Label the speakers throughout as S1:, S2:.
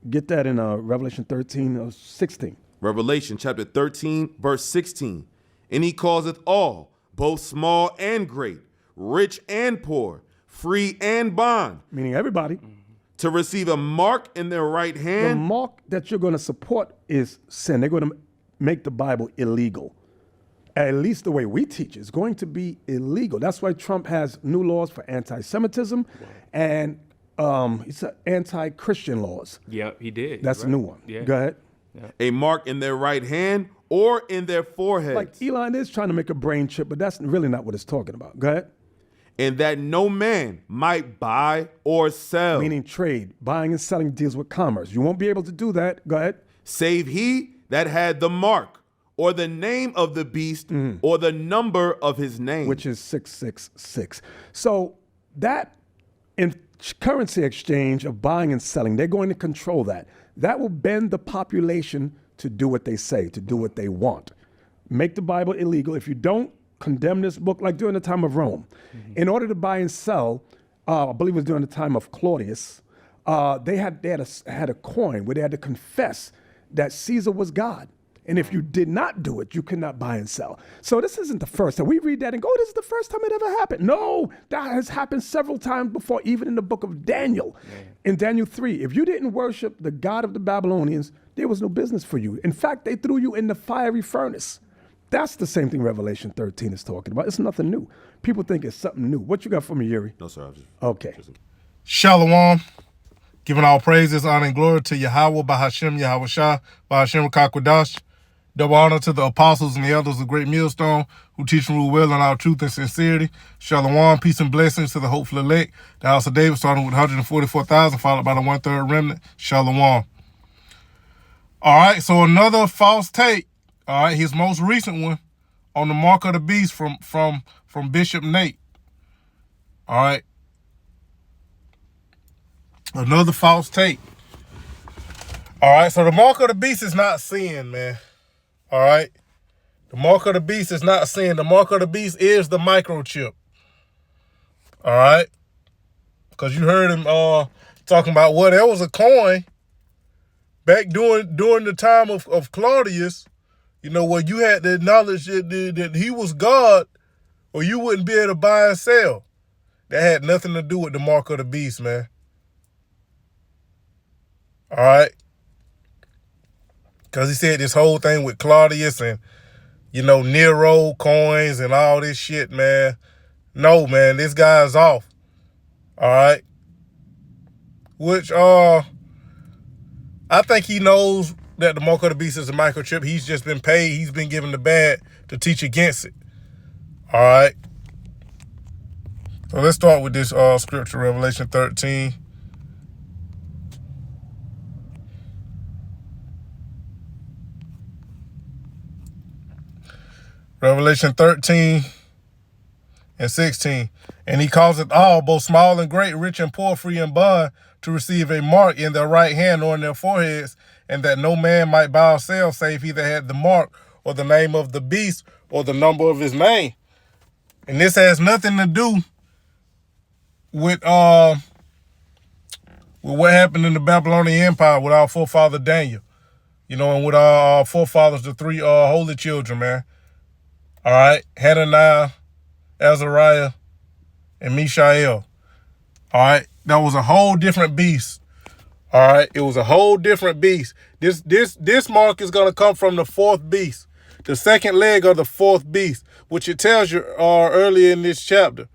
S1: Get that in Revelation 13 or 16.
S2: Revelation chapter 13, verse 16. And he causeth all, both small and great, rich and poor, free and bond,
S1: Meaning everybody.
S2: to receive a mark in their right
S1: The
S2: hand.
S1: mark that you're going to support is sin. They're going to make the Bible illegal. At least the way we teach it's going to be illegal. That's why Trump has new laws for anti-Semitism and it's anti-Christian laws.
S3: Yeah, he did.
S1: That's a new one.
S3: Yeah.
S1: Go ahead.
S2: A mark in their right hand or in their foreheads.
S1: Like Elon is trying to make a brain chip, but that's really not what it's talking about. Go ahead.
S2: And that no man might buy or sell,
S1: Meaning trade, buying and selling deals with commerce. You won't be able to do that. Go ahead.
S2: save he that had the mark or the name of the beast or the number of his name.
S1: Which is 666. So that in currency exchange of buying and selling, they're going to control that. That will bend the population to do what they say, to do what they want. Make the Bible illegal. If you don't condemn this book, like during the time of Rome, in order to buy and sell, I believe it was during the time of Claudius, they had a coin where they had to confess that Caesar was God. And if you did not do it, you could not buy and sell. So this isn't the first time. We read that and go, oh, this is the first time it ever happened. No, that has happened several times before, even in the book of Daniel. In Daniel 3, if you didn't worship the God of the Babylonians, there was no business for you. In fact, they threw you in the fiery furnace. That's the same thing Revelation 13 is talking about. It's nothing new. People think it's something new. What you got for me, Yuri?
S2: No, sir. I was just,
S1: Okay.
S4: Shalom. Giving all praises, honor, and glory to Yahweh, Bahashem, Yahweh Shah, Bahashem, Kakwadash. Double honor to the apostles and the elders of Great Millstone who teach and rule well in all truth and sincerity. Shalom, peace and blessings to the hopeful elect. The house of David starting with 144,000, followed by the 1/3 remnant. Shalom. All right, so another false take. All right, his most recent one on the mark of the beast from Bishop Nate. All right. Another false take. All right, so the mark of the beast is not sin, man. All right. The mark of the beast is not sin. The mark of the beast is the microchip. All right. Because you heard him talking about, well, there was a coin back during the time of Claudius, you know, where you had to acknowledge that he was God or you wouldn't be able to buy and sell. That had nothing to do with the mark of the beast, man. All right. Because he said this whole thing with Claudius and, you know, Nero coins and all this shit, man. No, man, this guy's off. All right. Which, I think he knows that the mark of the beast is a microchip. He's just been paid. He's been given the bad to teach against it. All right. So let's start with this scripture, Revelation 13. Revelation 13 and 16. And he causeth all, both small and great, rich and poor, free and bond, to receive a mark in their right hand or in their foreheads, and that no man might buy or sell, save he that had the mark or the name of the beast or the number of his name. And this has nothing to do with what happened in the Babylonian Empire with our forefather Daniel, you know, and with our forefathers, the three holy children, man. All right, Hananiah, Azariah, and Mishael. All right, that was a whole different beast. All right, it was a whole different beast. This mark is gonna come from the fourth beast, the second leg of the fourth beast, which it tells you earlier in this chapter,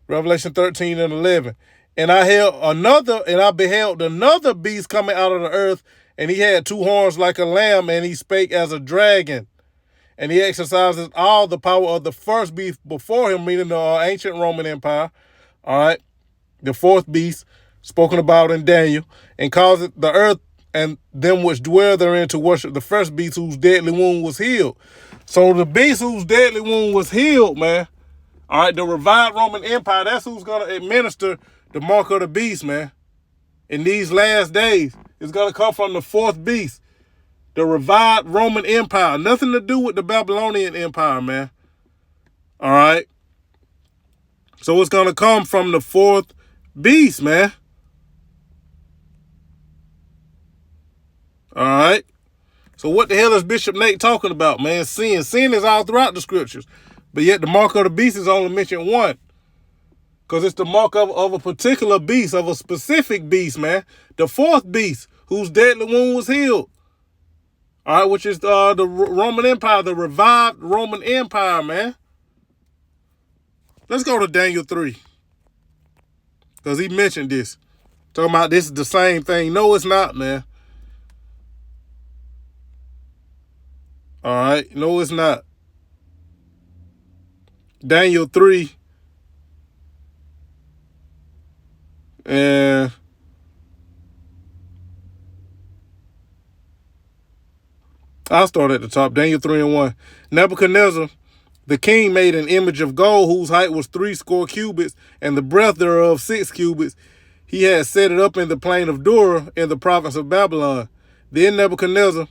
S4: Revelation 13 and 11. And I beheld another beast coming out of the earth, and he had two horns like a lamb, and he spake as a dragon. And he exercises all the power of the first beast before him, meaning the ancient Roman Empire. All right. The fourth beast spoken about in Daniel, and caused the earth and them which dwell therein to worship the first beast whose deadly wound was healed. So the beast whose deadly wound was healed, man. All right. The revived Roman Empire, that's who's going to administer the mark of the beast, man. In these last days, it's going to come from the fourth beast. The revived Roman Empire. Nothing to do with the Babylonian Empire, man. All right. So it's going to come from the fourth beast, man. All right. So what the hell is Bishop Nate talking about, man? Sin. Sin is all throughout the scriptures. But yet the mark of the beast is only mentioned one. Because it's the mark of a particular beast, of a specific beast, man. The fourth beast, whose deadly wound was healed. All right, which is the Roman Empire, the revived Roman Empire, man. Let's go to Daniel 3. Because he mentioned this. Talking about this is the same thing. No, it's not, man. All right. No, it's not. Daniel 3. And I'll start at the top. Daniel 3:1. Nebuchadnezzar, the king, made an image of gold whose height was 60 cubits and the breadth thereof 6 cubits. He had set it up in the plain of Dura in the province of Babylon. Then Nebuchadnezzar,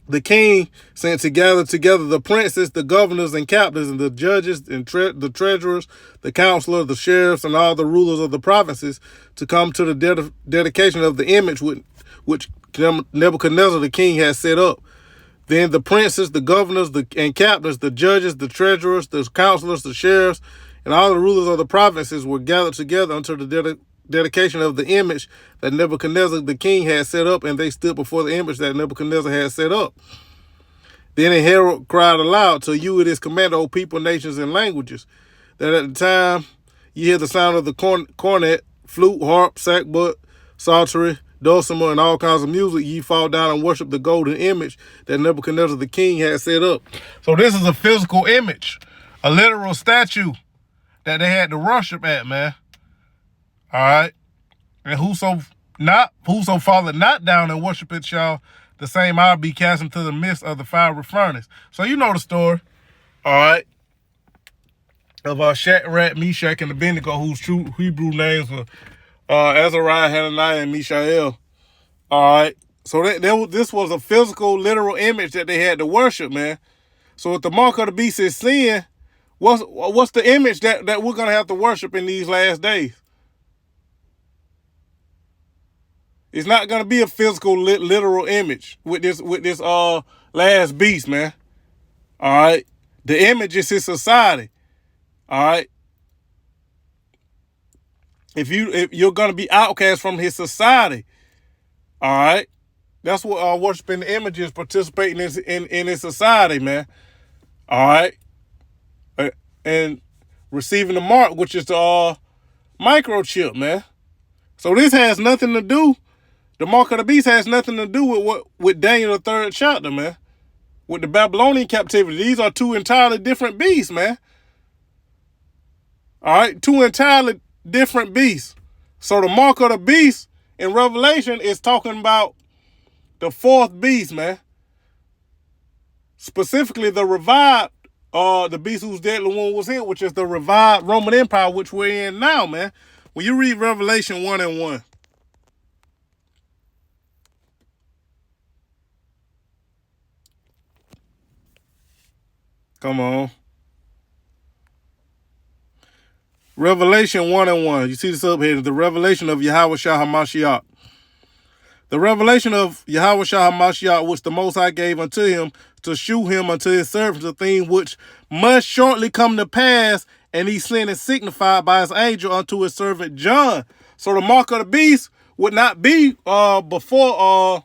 S4: the king, sent to gather together the princes, the governors and captains, and the judges, and the treasurers, the counselors, the sheriffs, and all the rulers of the provinces to come to the dedication of the image which Nebuchadnezzar the king had set up. Then the princes, the governors, and captains, the judges, the treasurers, the counselors, the sheriffs, and all the rulers of the provinces were gathered together unto the dedication of the image that Nebuchadnezzar the king had set up, and they stood before the image that Nebuchadnezzar had set up. Then a herald cried aloud, "To you it is commanded, O people, nations, and languages, that at the time you hear the sound of the cornet, flute, harp, sackbut, psaltery, dulcimer, and all kinds of music, ye fall down and worship the golden image that Nebuchadnezzar the king had set up." So this is a physical image, a literal statue that they had to worship at, man. All right. And whoso falleth not down and worship it shall the same hour be cast into the midst of the fiery furnace. So you know the story, all right, of Shadrach, Meshach, and Abednego, whose true Hebrew names were Azariah, Hananiah, and Mishael. All right. So this was a physical, literal image that they had to worship, man. So if the mark of the beast is sin, what's the image that we're going to have to worship in these last days? It's not going to be a physical, literal image with this last beast, man. All right. The image is his society. All right. If you're going to be outcast from his society, all right, that's what worshiping the image is, participating in his society, man. All right. And receiving the mark, which is the microchip, man. So this has nothing to do. The mark of the beast has nothing to do with Daniel the 3rd chapter, man. With the Babylonian captivity. These are two entirely different beasts, man. All right, two entirely different beasts. So the mark of the beast in Revelation is talking about the fourth beast, man. Specifically the revived, the beast whose deadly wound was healed, which is the revived Roman Empire, which we're in now, man. When you read Revelation 1:1. Come on. Revelation 1:1. You see this up here. The revelation of Yahweh Shah HaMashiach. The revelation of Yahweh Shah HaMashiach, which the Most High gave unto him to shew him unto his servants a thing which must shortly come to pass, and he sent and signified by his angel unto his servant John. So the mark of the beast would not be before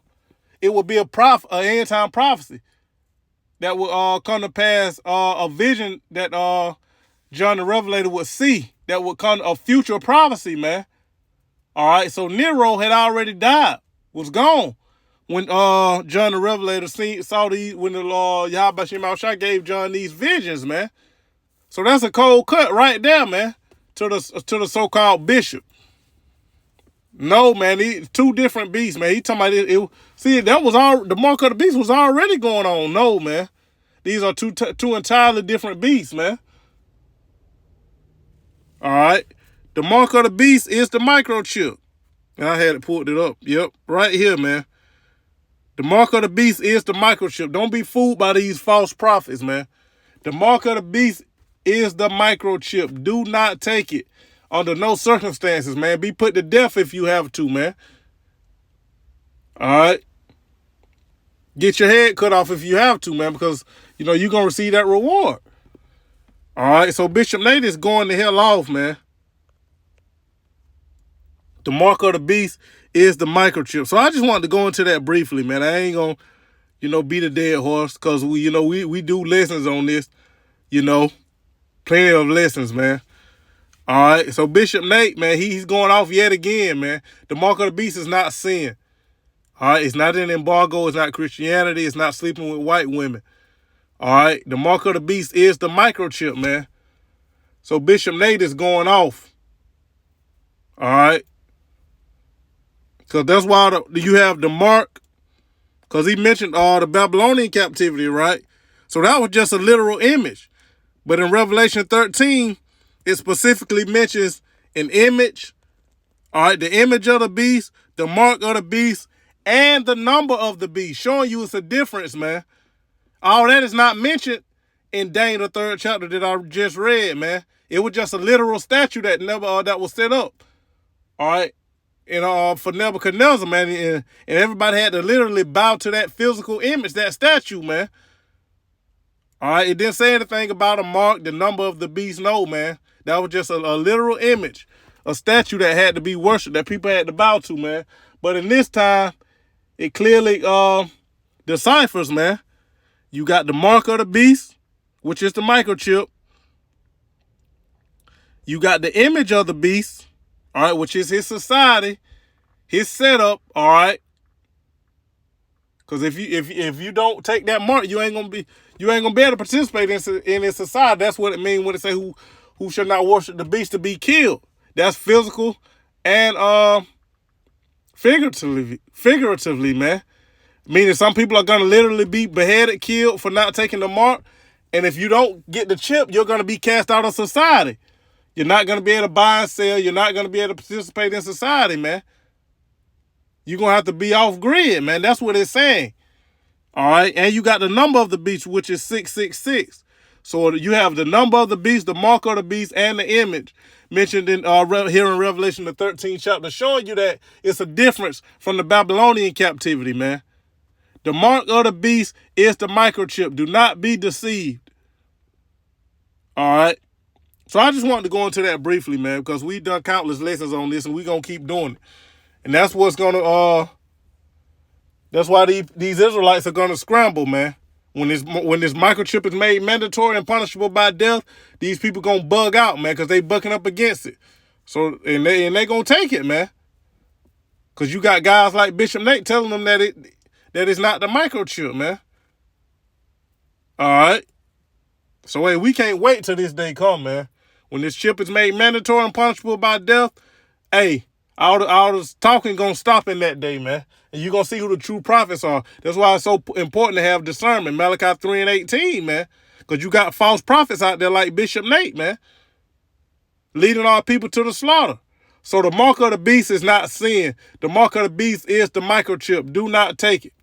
S4: it would be an end time prophecy that would come to pass, a vision that John the Revelator would see, that would come, a future prophecy, man. All right, so Nero had already died, was gone when John the Revelator saw these, when the Yahweh Shem Shai gave John these visions, man. So that's a cold cut right there, man, to the so-called bishop. No, man, two different beasts, man. He talking about see, that was all, the mark of the beast was already going on. No, man, these are two entirely different beasts, man. All right, the mark of the beast is the microchip, and I had it pulled it up. Yep, right here, man. The mark of the beast is the microchip. Don't be fooled by these false prophets, man. The mark of the beast is the microchip. Do not take it under no circumstances, man. Be put to death if you have to, man. All right. Get your head cut off if you have to, man, because, you know, you're going to receive that reward. All right, so Bishop Nate is going the hell off, man. The mark of the beast is the microchip. So I just wanted to go into that briefly, man. I ain't going to, you know, beat a dead horse because, we do lessons on this, you know, plenty of lessons, man. All right, so Bishop Nate, man, he's going off yet again, man. The mark of the beast is not sin. All right, it's not an embargo. It's not Christianity. It's not sleeping with white women. All right, the mark of the beast is the microchip, man. So Bishop Nate is going off. All right, because that's why you have the mark, because he mentioned the Babylonian captivity, right? So that was just a literal image. But in Revelation 13, it specifically mentions an image, all right, the image of the beast, the mark of the beast, and the number of the beast, showing you it's a difference, man. All that is not mentioned in Daniel, the 3rd chapter that I just read, man. It was just a literal statue that that was set up, all right, and for Nebuchadnezzar, man, and everybody had to literally bow to that physical image, that statue, man. All right, it didn't say anything about a mark, the number of the beast, no, man. That was just a literal image, a statue that had to be worshipped, that people had to bow to, man. But in this time, it clearly deciphers, man. You got the mark of the beast, which is the microchip. You got the image of the beast, all right, which is his society, his setup, all right. Because if you don't take that mark, you ain't gonna be able to participate in his society. That's what it means when it say who shall not worship the beast to be killed. That's physical and figuratively, man. Meaning some people are gonna literally be beheaded, killed for not taking the mark. And if you don't get the chip, you're gonna be cast out of society. You're not gonna be able to buy and sell. You're not gonna be able to participate in society, man. You're gonna have to be off grid, man. That's what it's saying. All right, and you got the number of the beast, which is 666. So you have the number of the beast, the mark of the beast, and the image mentioned in here in Revelation, the 13th chapter, showing you that it's a difference from the Babylonian captivity, man. The mark of the beast is the microchip. Do not be deceived. All right. So I just wanted to go into that briefly, man, because we've done countless lessons on this, and we're going to keep doing it. And that's what's going to, that's why these Israelites are going to scramble, man. When this microchip is made mandatory and punishable by death, these people going to bug out, man, because they bucking up against it. So, and they going to take it, man. Because you got guys like Bishop Nate telling them that it's not the microchip, man. All right. So, hey, we can't wait till this day come, man. When this chip is made mandatory and punishable by death, hey, all this talking going to stop in that day, man. And you're going to see who the true prophets are. That's why it's so important to have discernment. Malachi 3:18, man. Because you got false prophets out there like Bishop Nate, man. Leading our people to the slaughter. So the mark of the beast is not sin. The mark of the beast is the microchip. Do not take it.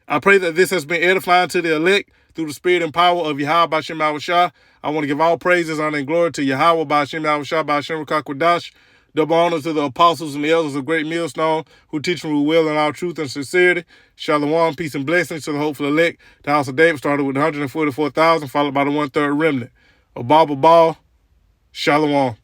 S4: I pray that this has been edifying to the elect through the spirit and power of Yahweh B'Shem Yahushua. I want to give all praises, honor, and glory to Yahweh B'Shem Yahushua B'Shem Rakakwadash. Double honor to the apostles and the elders of Great Millstone who teach them with will and all truth and sincerity. Shalom, peace and blessings to the hopeful elect. The house of David started with 144,000, followed by the 1/3 remnant. A Ball, Shalom.